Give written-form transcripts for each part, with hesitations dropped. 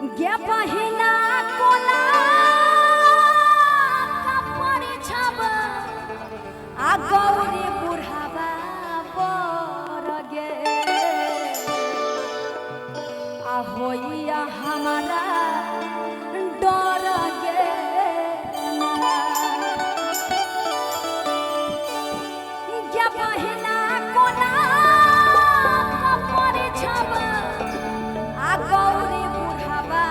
गे पहिना कोना कपड़ छब आ गौरी बुढ़ावा पर गे आ होइया हमारा डर गे गे पहिना कोना कपड़ छब आ गौरी बुढ़ावा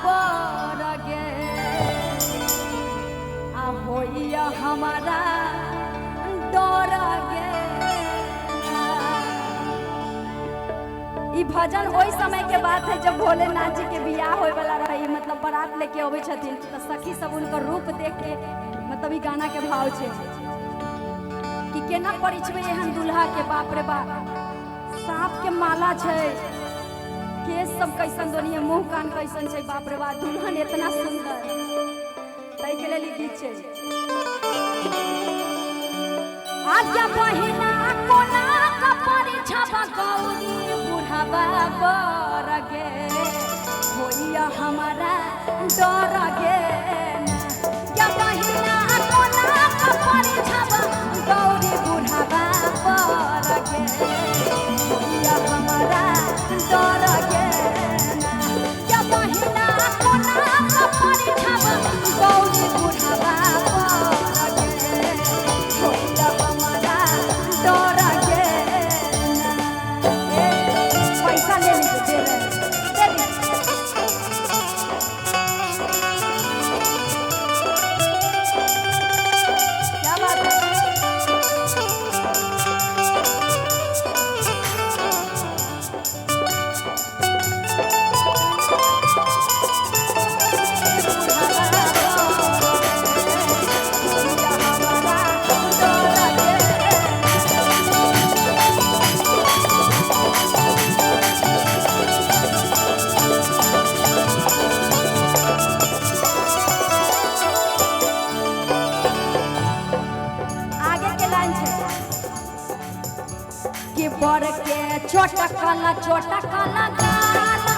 पर गे आ होइया हमारा डर गे। ई भजन वही समय के बात है जब भोलेनाथ जी के बियाह होए वाला रही, मतलब बारात लेके आवे छथिन तो सखी सब उनकर रूप देख के मतलब ई गाना के भाव छे कि केना परिछबे एहन दुल्हा के, बाप रे बाप, सांप के माला छे, केस सब कैसन दोनिए, मुंह कान कैसन छे, बाप रे बाप, दुल्हन इतना सुंदर, तै के लेल गीत छे। आज्ञा बहिना कोना कपड़ छापा गौरी बुढ़ावा पर गे होइया हमारा डर गे। क्या बहिना कोना कपड़ छापा गौरी बुढ़ावा पर गे होइया हमारा डर गे। क्या बहिना कोना कपड़ छापा गौरी बुढ़ावा पर गे होइया हमारा डर गे। पैसा ले लीजिए, दे दे क्या बात है। बर के छोटा काला गाला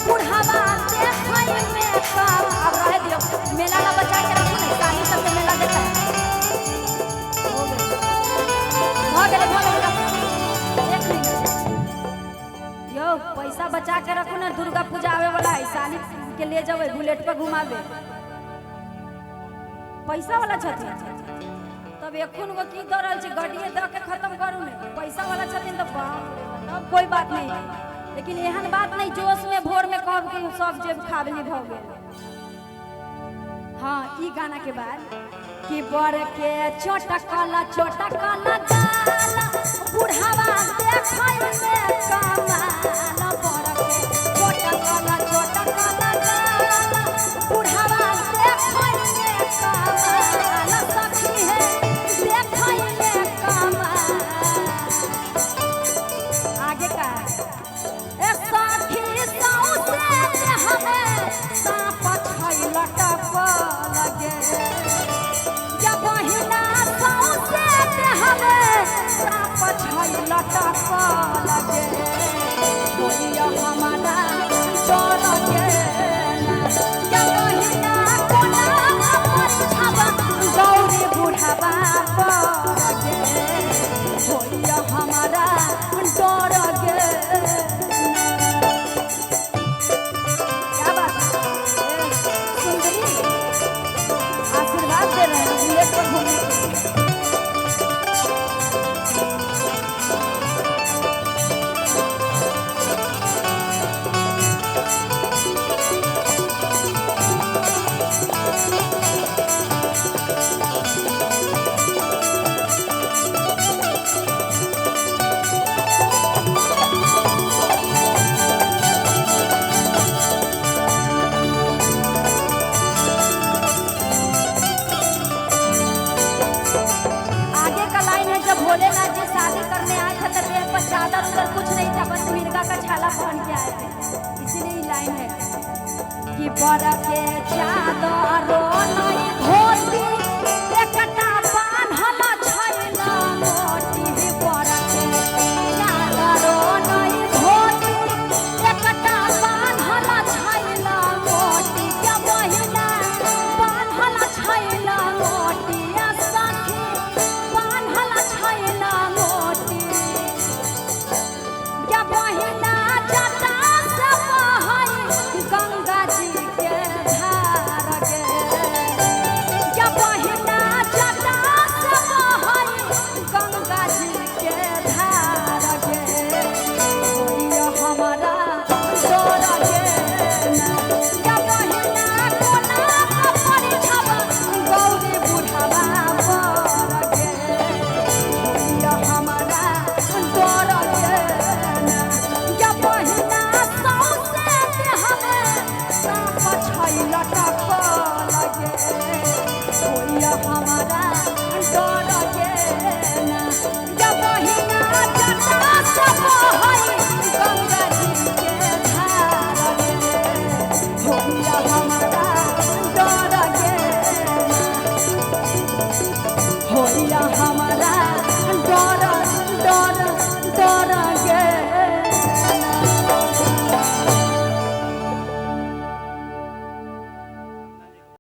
बुढ़ावा देखै में कम। अब रह दियो, मेला ला बचा के रखो ना, काली सब के मेला देखा हो गेले एक मिनट यो पैसा बचा के रखो ना, दुर्गा पूजा आवे वाला है, साली के ले जावे बुलेट पे घुमावे, पैसा वाला छथि तब एखुन वो की दर रहल छै, गड्डिए द के खत्म करू ने, पैसा वाला छथिन तो बाप रे बाप, तब कोई बात नहीं, लेकिन एहन बात नहीं जोश में भोर में कहब कि सब जेब खाली भ गेल। हाँ ई गाना के बाद कि बर के छोटा काला गाला बुढ़ावा देखै में कमाल। बर के छोटा काला गाला बुढ़ावा देखै में कमाल। सखी है आगे का ए साथी सौसे हमें सांप छै लटक लगे। या बहिना सौसे हमें सांप छै लटक लगे होइया हमारा डर गे। या बहिना कोना कपड़ छापा गौरी बुढ़ावा पर गे होइया हमारा डर गे। क्या बात है, सुंदरी आशीर्वाद दे रहे हैं बुलेट पर घूमने के। भोलेनाथ जी शादी करने आए थे तो देह पर चादर उधर कुछ नहीं था, बस मिर्गा का छाला पहन के आए थे, इसीलिए लाइन है कि बड़ के चादर नहीं धोती एकटा बान्हल छैला मोटी। बड़ के चादर नहीं धोती एकटा बान्हल छैला होइया हमारा डर गे माँ होइया हमारा डर